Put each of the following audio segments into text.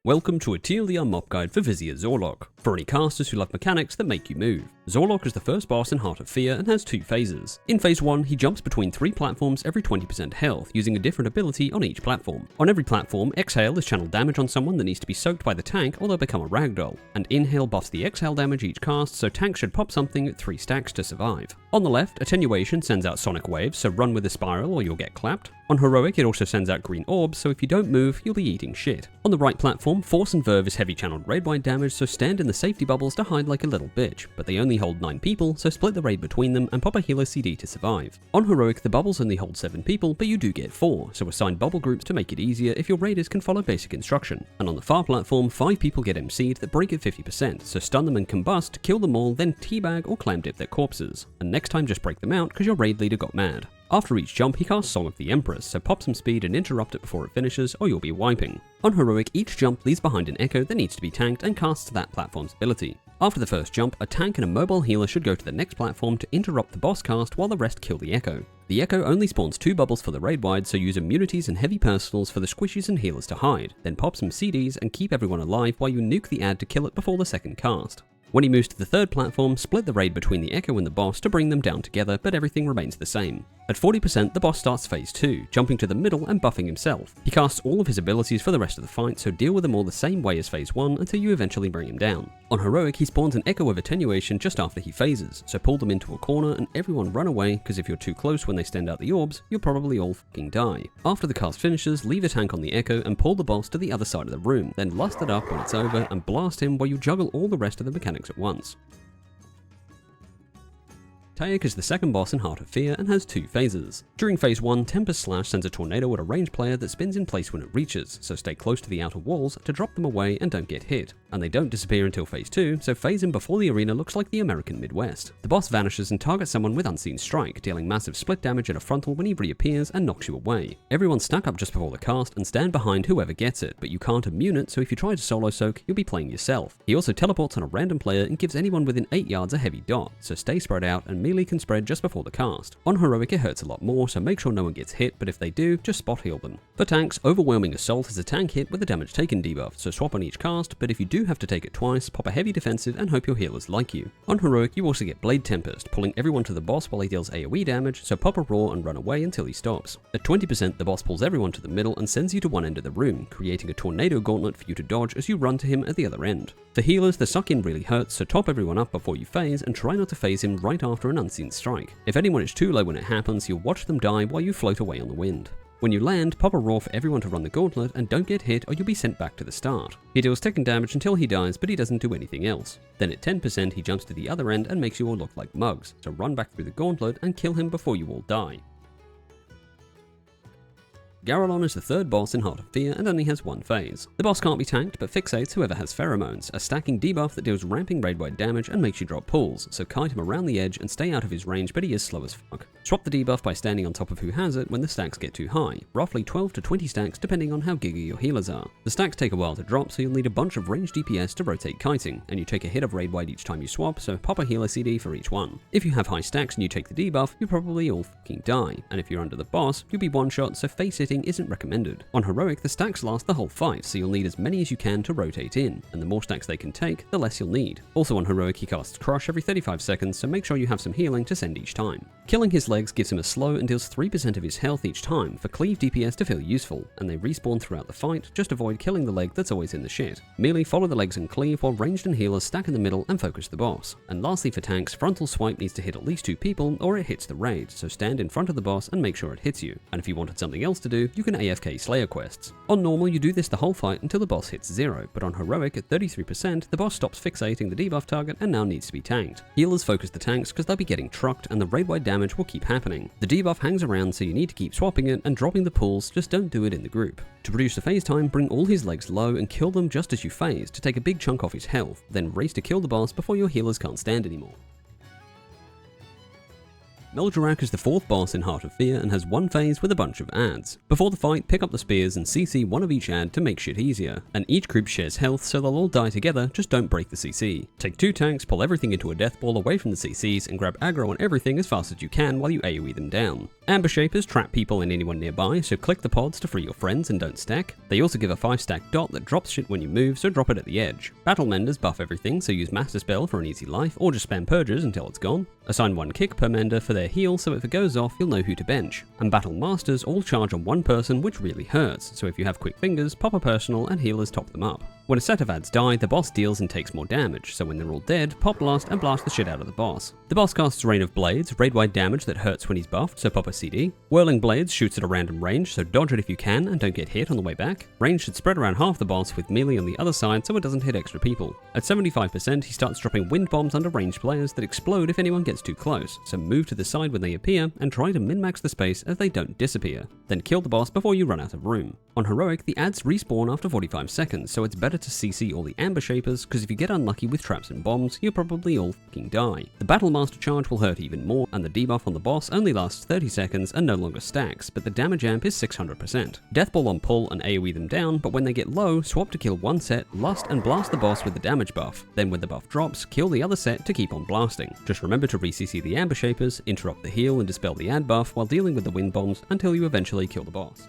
Welcome to a TLDR MoP guide for Vizier Zor'lok, for any casters who love mechanics that make you move. Zor'lok is the first boss in Heart of Fear and has two phases. In phase 1, he jumps between 3 platforms every 20% health, using a different ability on each platform. On every platform, Exhale is channel damage on someone that needs to be soaked by the tank or they'll become a ragdoll, and Inhale buffs the Exhale damage each cast, so tanks should pop something at 3 stacks to survive. On the left, Attenuation sends out sonic waves, so run with the spiral or you'll get clapped. On Heroic, it also sends out green orbs, so if you don't move, you'll be eating shit. On the right platform, Force and Verve is heavy channeled raid-wide damage, so stand in the safety bubbles to hide like a little bitch, but they only hold 9 people, so split the raid between them and pop a healer CD to survive. On Heroic, the bubbles only hold 7 people, but you do get 4, so assign bubble groups to make it easier if your raiders can follow basic instruction. And on the far platform, 5 people get MC'd that break at 50%, so stun them and combust, kill them all, then teabag or clam dip their corpses. And next time just break them out because your raid leader got mad. After each jump, he casts Song of the Empress, so pop some speed and interrupt it before it finishes or you'll be wiping. On Heroic, each jump leaves behind an echo that needs to be tanked and casts that platform's ability. After the first jump, a tank and a mobile healer should go to the next platform to interrupt the boss cast while the rest kill the echo. The echo only spawns 2 bubbles for the raid wide, so use immunities and heavy personals for the squishies and healers to hide, then pop some CDs and keep everyone alive while you nuke the ad to kill it before the second cast. When he moves to the third platform, split the raid between the echo and the boss to bring them down together, but everything remains the same. At 40%, the boss starts phase 2, jumping to the middle and buffing himself. He casts all of his abilities for the rest of the fight, so deal with them all the same way as phase 1 until you eventually bring him down. On Heroic, he spawns an echo of attenuation just after he phases, so pull them into a corner and everyone run away, because if you're too close when they send out the orbs, you'll probably all fucking die. After the cast finishes, leave a tank on the echo and pull the boss to the other side of the room, then lust it up when it's over and blast him while you juggle all the rest of the mechanics at once. Taek is the second boss in Heart of Fear and has 2 phases. During phase 1, Tempest Slash sends a tornado at a ranged player that spins in place when it reaches, so stay close to the outer walls to drop them away and don't get hit. And they don't disappear until phase 2, so phase him before the arena looks like the American Midwest. The boss vanishes and targets someone with Unseen Strike, dealing massive split damage at a frontal when he reappears and knocks you away. Everyone stack up just before the cast and stand behind whoever gets it, but you can't immune it, so if you try to solo soak, you'll be playing yourself. He also teleports on a random player and gives anyone within 8 yards a heavy dot, so stay spread out and melee can spread just before the cast. On Heroic, it hurts a lot more, so make sure no one gets hit, but if they do, just spot heal them. For tanks, Overwhelming Assault is a tank hit with a damage taken debuff, so swap on each cast, but if you do have to take it twice, pop a heavy defensive and hope your healers like you. On Heroic, you also get Blade Tempest, pulling everyone to the boss while he deals AoE damage, so pop a roar and run away until he stops. At 20%, the boss pulls everyone to the middle and sends you to one end of the room, creating a tornado gauntlet for you to dodge as you run to him at the other end. For healers, the suck in really hurts, so top everyone up before you phase and try not to phase him right after an Unseen Strike. If anyone is too low when it happens, you'll watch them die while you float away on the wind. When you land, pop a roar for everyone to run the gauntlet and don't get hit or you'll be sent back to the start. He deals ticking damage until he dies, but he doesn't do anything else. Then at 10%, he jumps to the other end and makes you all look like mugs, so run back through the gauntlet and kill him before you all die. Garalon is the third boss in Heart of Fear and only has 1 phase. The boss can't be tanked, but fixates whoever has pheromones, a stacking debuff that deals ramping raid-wide damage and makes you drop pulls, so kite him around the edge and stay out of his range, but he is slow as fuck. Swap the debuff by standing on top of who has it when the stacks get too high, roughly 12 to 20 stacks depending on how giga your healers are. The stacks take a while to drop, so you'll need a bunch of ranged DPS to rotate kiting, and you take a hit of raid-wide each time you swap, so pop a healer CD for each one. If you have high stacks and you take the debuff, you'll probably all fucking die, and if you're under the boss, you'll be one-shot, so face hitting isn't recommended. On Heroic, the stacks last the whole fight, so you'll need as many as you can to rotate in, and the more stacks they can take, the less you'll need. Also on Heroic, he casts Crush every 35 seconds, so make sure you have some healing to send each time. Killing his legs gives him a slow and deals 3% of his health each time for cleave DPS to feel useful, and they respawn throughout the fight, just avoid killing the leg that's always in the shit. Merely follow the legs and cleave while ranged and healers stack in the middle and focus the boss. And lastly for tanks, Frontal Swipe needs to hit at least 2 people or it hits the raid, so stand in front of the boss and make sure it hits you. And if you wanted something else to do, you can AFK Slayer quests. On normal, you do this the whole fight until the boss hits 0, but on Heroic at 33%, the boss stops fixating the debuff target and now needs to be tanked. Healers focus the tanks because they'll be getting trucked and the raid-wide damage will keep happening. The debuff hangs around, so you need to keep swapping it and dropping the pulls, just don't do it in the group. To produce the phase time, bring all his legs low and kill them just as you phase to take a big chunk off his health, then race to kill the boss before your healers can't stand anymore. Mel'jarak is the 4th boss in Heart of Fear and has one phase with a bunch of adds. Before the fight, pick up the spears and CC one of each add to make shit easier, and each group shares health so they'll all die together, just don't break the CC. Take 2 tanks, pull everything into a death ball away from the CCs, and grab aggro on everything as fast as you can while you AoE them down. Amber Shapers trap people and anyone nearby, so click the pods to free your friends and don't stack. They also give a 5-stack dot that drops shit when you move, so drop it at the edge. Battle Menders buff everything, so use Master Spell for an easy life, or just spam Purges until it's gone. Assign 1 kick per Mender for their heal, so if it goes off, you'll know who to bench. And Battle Masters all charge on one person, which really hurts, so if you have quick fingers, pop a personal and healers top them up. When a set of adds die, the boss deals and takes more damage, so when they're all dead, pop blast and blast the shit out of the boss. The boss casts Rain of Blades, raid-wide damage that hurts when he's buffed, so pop a CD. Whirling Blades shoots at a random range, so dodge it if you can and don't get hit on the way back. Range should spread around half the boss with melee on the other side so it doesn't hit extra people. At 75%, he starts dropping wind bombs under ranged players that explode if anyone gets too close, so move to the side when they appear and try to min-max the space as they don't disappear. Then kill the boss before you run out of room. On Heroic, the adds respawn after 45 seconds, so it's better to CC all the Amber Shapers, because if you get unlucky with traps and bombs, you'll probably all fucking die. The Battle Master charge will hurt even more, and the debuff on the boss only lasts 30 seconds and no longer stacks, but the damage amp is 600%. Deathball on pull and AoE them down, but when they get low, swap to kill one set, lust and blast the boss with the damage buff. Then when the buff drops, kill the other set to keep on blasting. Just remember to re-CC the Amber Shapers, interrupt the heal and dispel the ad buff while dealing with the wind bombs until you eventually kill the boss.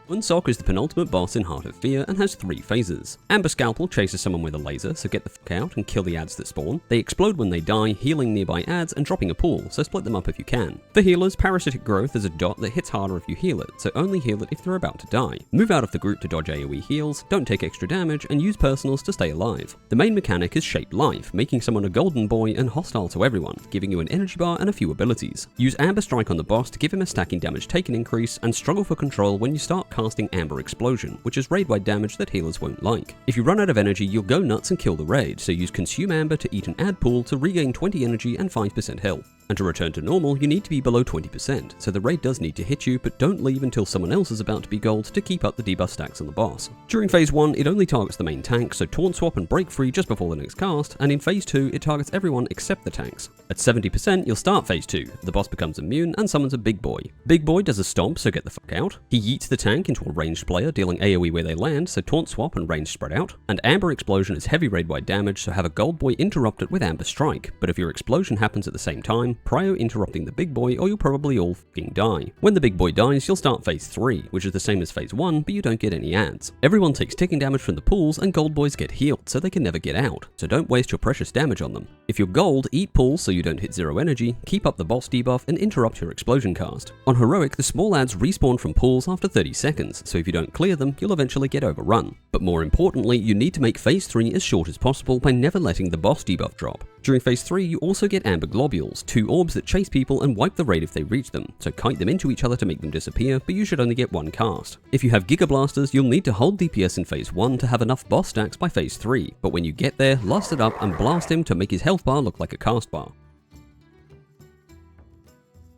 Unsok is the penultimate boss in Heart of Fear and has 3 phases. Amber Scalpel chases someone with a laser, so get the fuck out and kill the adds that spawn. They explode when they die, healing nearby adds and dropping a pool, so split them up if you can. For healers, Parasitic Growth is a dot that hits harder if you heal it, so only heal it if they're about to die. Move out of the group to dodge AoE heals, don't take extra damage, and use personals to stay alive. The main mechanic is Shape Life, making someone a golden boy and hostile to everyone, giving you an energy bar and a few abilities. Use Amber Strike on the boss to give him a stacking damage taken increase, and struggle for control when you start casting Amber Explosion, which is raid-wide damage that healers won't like. If you run out of energy, you'll go nuts and kill the raid, so use Consume Amber to eat an ad pool to regain 20 energy and 5% health. And to return to normal, you need to be below 20%, so the raid does need to hit you, but don't leave until someone else is about to be gold to keep up the debuff stacks on the boss. During phase 1, it only targets the main tank, so taunt swap and break free just before the next cast, and in phase 2, it targets everyone except the tanks. At 70%, you'll start phase 2, the boss becomes immune and summons a Big Boy. Big Boy does a stomp, so get the fuck out. He yeets the tank into a ranged player, dealing AoE where they land, so taunt swap and range spread out. And Amber Explosion is heavy raid-wide damage, so have a Gold Boy interrupt it with Amber Strike, but if your explosion happens at the same time, prio interrupt the Big Boy or you'll probably all fucking die. When the Big Boy dies, you'll start phase 3, which is the same as phase 1, but you don't get any adds. Everyone takes ticking damage from the pools and Gold Boys get healed, so they can never get out, so don't waste your precious damage on them. If you're gold, eat pools so you don't hit 0 energy, keep up the boss debuff and interrupt your explosion cast. On Heroic, the small adds respawn from pools after 30 seconds, so if you don't clear them, you'll eventually get overrun. But more importantly, you need to make phase 3 as short as possible by never letting the boss debuff drop. During phase 3, you also get Amber Globules, 2 orbs that chase people and wipe the raid if they reach them, so kite them into each other to make them disappear, but you should only get 1 cast. If you have Giga Blasters, you'll need to hold DPS in phase 1 to have enough boss stacks by phase 3, but when you get there, last it up and blast him to make his health bar look like a cast bar.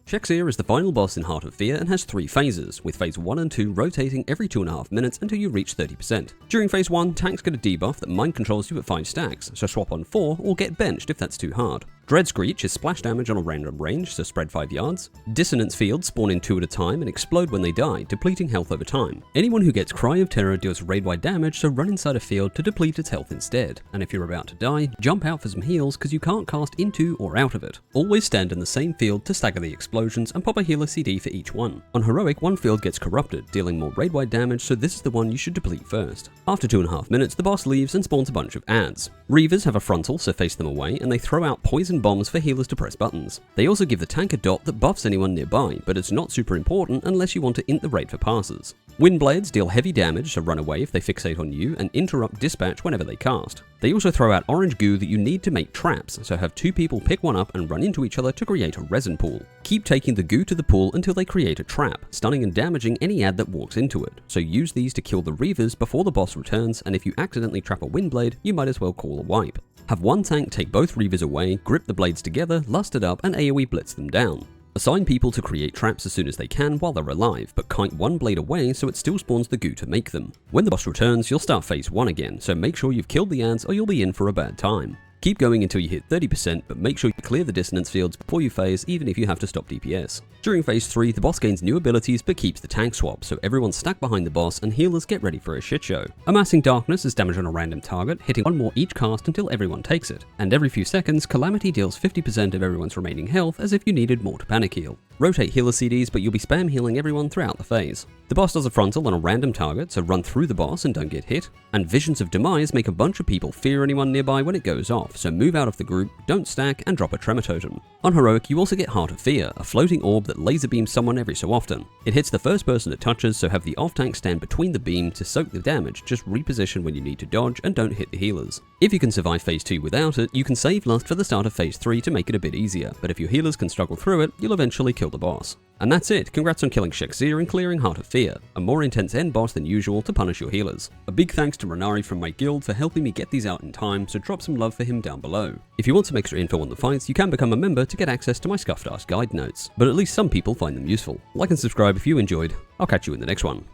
Shek'zeer is the final boss in Heart of Fear and has 3 phases, with phase 1 and 2 rotating every 2.5 minutes until you reach 30%. During phase 1, tanks get a debuff that mind controls you at 5 stacks, so swap on 4 or get benched if that's too hard. Dread Screech is splash damage on a random range, so spread 5 yards. Dissonance Fields spawn in 2 at a time and explode when they die, depleting health over time. Anyone who gets Cry of Terror deals raid-wide damage, so run inside a field to deplete its health instead. And if you're about to die, jump out for some heals because you can't cast into or out of it. Always stand in the same field to stagger the explosions and pop a healer CD for each one. On Heroic, one field gets corrupted, dealing more raid-wide damage, so this is the one you should deplete first. After 2.5 minutes, the boss leaves and spawns a bunch of adds. Reavers have a frontal, so face them away, and they throw out poison bombs for healers to press buttons. They also give the tank a dot that buffs anyone nearby, but it's not super important unless you want to int the raid for passes. Windblades deal heavy damage, so run away if they fixate on you, and interrupt dispatch whenever they cast. They also throw out orange goo that you need to make traps, so have 2 people pick one up and run into each other to create a resin pool. Keep taking the goo to the pool until they create a trap, stunning and damaging any ad that walks into it, so use these to kill the Reavers before the boss returns, and if you accidentally trap a Windblade, you might as well call a wipe. Have one tank take both Reavers away, grip the blades together, lust it up, and AoE blitz them down. Assign people to create traps as soon as they can while they're alive, but kite one blade away so it still spawns the goo to make them. When the boss returns, you'll start phase 1 again, so make sure you've killed the ads or you'll be in for a bad time. Keep going until you hit 30%, but make sure you clear the dissonance fields before you phase, even if you have to stop DPS. During phase 3, the boss gains new abilities but keeps the tank swap, so everyone's stacked behind the boss and healers get ready for a shit show. Amassing Darkness is damage on a random target, hitting one more each cast until everyone takes it. And every few seconds, Calamity deals 50% of everyone's remaining health as if you needed more to panic heal. Rotate healer CDs, but you'll be spam healing everyone throughout the phase. The boss does a frontal on a random target, so run through the boss and don't get hit. And Visions of Demise make a bunch of people fear anyone nearby when it goes off, so move out of the group, don't stack, and drop a Tremor Totem. On Heroic, you also get Heart of Fear, a floating orb that laser beams someone every so often. It hits the first person it touches, so have the off-tank stand between the beam to soak the damage, just reposition when you need to dodge and don't hit the healers. If you can survive phase 2 without it, you can save Lust for the start of phase 3 to make it a bit easier, but if your healers can struggle through it, you'll eventually kill the boss. And that's it, congrats on killing Shek'zeer and clearing Heart of Fear, a more intense end boss than usual to punish your healers. A big thanks to Renari from my guild for helping me get these out in time, so drop some love for him down below. If you want some extra info on the fights, you can become a member to get access to my Scuffed Ass guide notes, but at least some people find them useful. Like and subscribe if you enjoyed. I'll catch you in the next one.